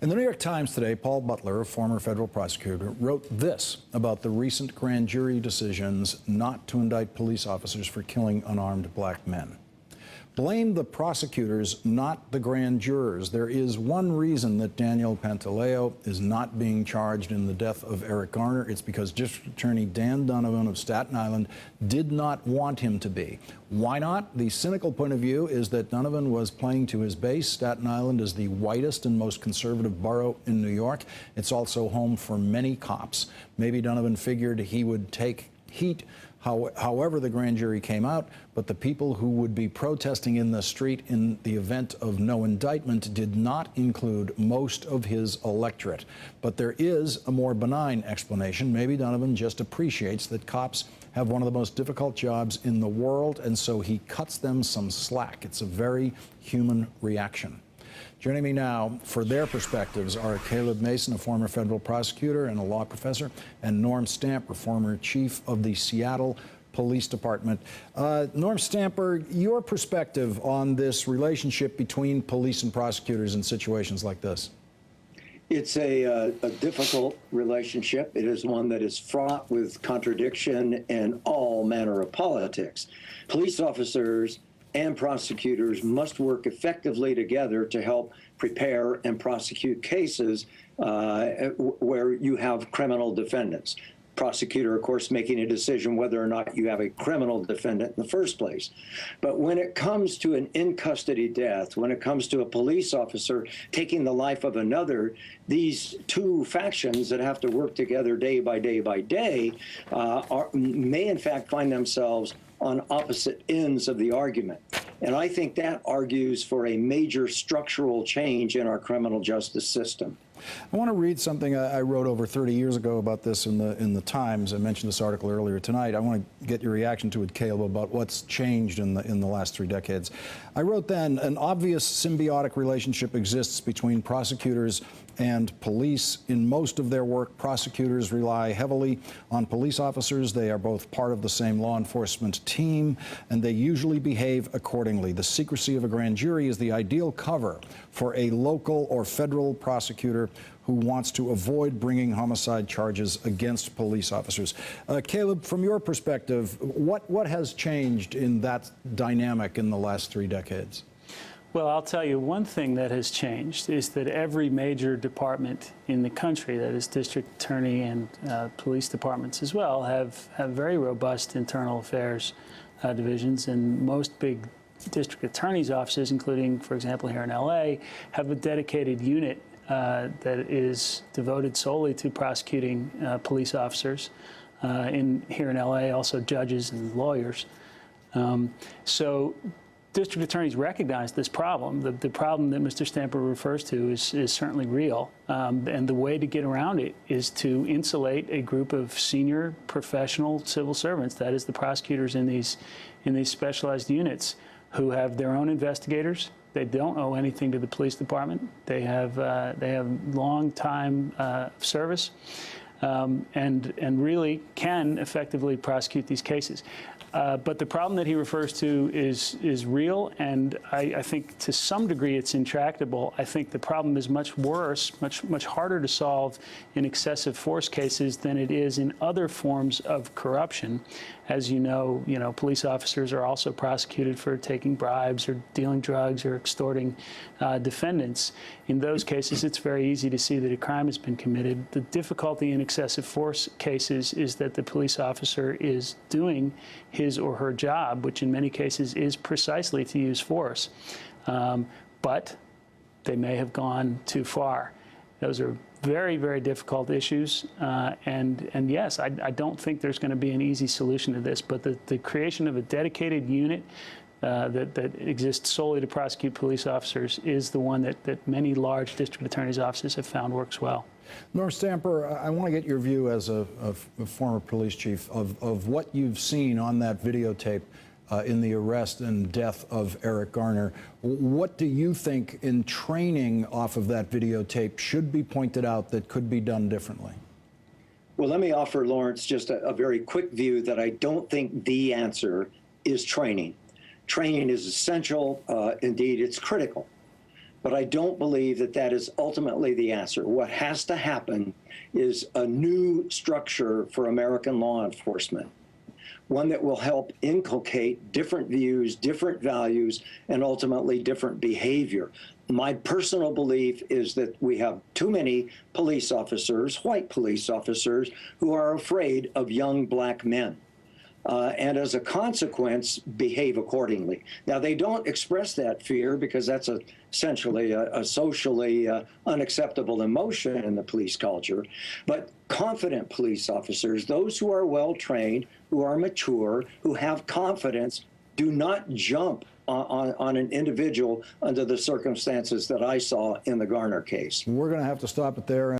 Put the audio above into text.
In the New York Times today, Paul Butler, a former federal prosecutor, wrote this about the recent grand jury decisions not to indict police officers for killing unarmed black men. Blame the prosecutors, not the grand jurors. There is one reason that Daniel Pantaleo is not being charged in the death of Eric Garner. It's because District Attorney Dan Donovan of Staten Island did not want him to be. Why not? The cynical point of view is that Donovan was playing to his base. Staten Island is the whitest and most conservative borough in New York. It's also home for many cops. Maybe Donovan figured he would take heat however the grand jury came out, but the people who would be protesting in the street in the event of no indictment did not include most of his electorate. But there is a more benign explanation. Maybe Donovan just appreciates that cops have one of the most difficult jobs in the world, and so he cuts them some slack. It's a very human reaction. Joining me now for their perspectives are Caleb Mason, a former federal prosecutor and a law professor, and Norm Stamper, former chief of the Seattle Police Department. Norm Stamper, your perspective on this relationship between police and prosecutors in situations like this? It's a difficult relationship. It is one that is fraught with contradiction and all manner of politics. Police officers and prosecutors must work effectively together to help prepare and prosecute cases where you have criminal defendants. Prosecutor, of course, making a decision whether or not you have a criminal defendant in the first place. But when it comes to an in-custody death, when it comes to a police officer taking the life of another, these two factions that have to work together day by day by day may in fact find themselves on opposite ends of the argument. And I think that argues for a major structural change in our criminal justice system. I want to read something I wrote over 30 years ago about this in the Times. I mentioned this article earlier tonight. I want to get your reaction to it, Caleb, about what's changed in the last 3 decades. I wrote then, an obvious symbiotic relationship exists between prosecutors and police. In most of their work, prosecutors rely heavily on police officers. They are both part of the same law enforcement team, and they usually behave accordingly. The secrecy of a grand jury is the ideal cover for a local or federal prosecutor who wants to avoid bringing homicide charges against police officers. Caleb, from your perspective, what has changed in that dynamic in the last 3 decades? Well, I'll tell you, one thing that has changed is that every major department in the country, that is district attorney and police departments as well, have very robust internal affairs divisions, and most big district attorney's offices, including, for example, here in LA, have a dedicated unit that is devoted solely to prosecuting police officers. Here in LA, also judges and lawyers. So district attorneys recognize this problem. The problem that Mr. Stamper refers to is certainly real. And the way to get around it is to insulate a group of senior professional civil servants, that is the prosecutors in these specialized units, who have their own investigators. They don't owe anything to the police department. They have long time service and really can effectively prosecute these cases. But the problem that he refers to is real, and I think to some degree it's intractable. I think the problem is much worse, much harder to solve in excessive force cases than it is in other forms of corruption. As you know, police officers are also prosecuted for taking bribes or dealing drugs or extorting defendants. In those cases, it's very easy to see that a crime has been committed. The difficulty in excessive force cases is that the police officer is doing his or her job, which in many cases is precisely to use force. But they may have gone too far. Those are very, very difficult issues. And yes, I don't think there's going to be an easy solution to this, but the creation of a dedicated unit that exists solely to prosecute police officers is the one that many large district attorneys' offices have found works well. Norm Stamper, I want to get your view as a former police chief of what you've seen on that videotape in the arrest and death of Eric Garner. What do you think in training off of that videotape should be pointed out that could be done differently? Well, let me offer Lawrence just a very quick view that I don't think the answer is training. Training is essential. Indeed, it's critical. But I don't believe that that is ultimately the answer. What has to happen is a new structure for American law enforcement, one that will help inculcate different views, different values, and ultimately different behavior. My personal belief is that we have too many police officers, white police officers, who are afraid of young black men. And as a consequence, behave accordingly. Now, they don't express that fear because that's essentially a socially unacceptable emotion in the police culture. But confident police officers, those who are well-trained, who are mature, who have confidence, do not jump on an individual under the circumstances that I saw in the Garner case. We're going to have to stop it there.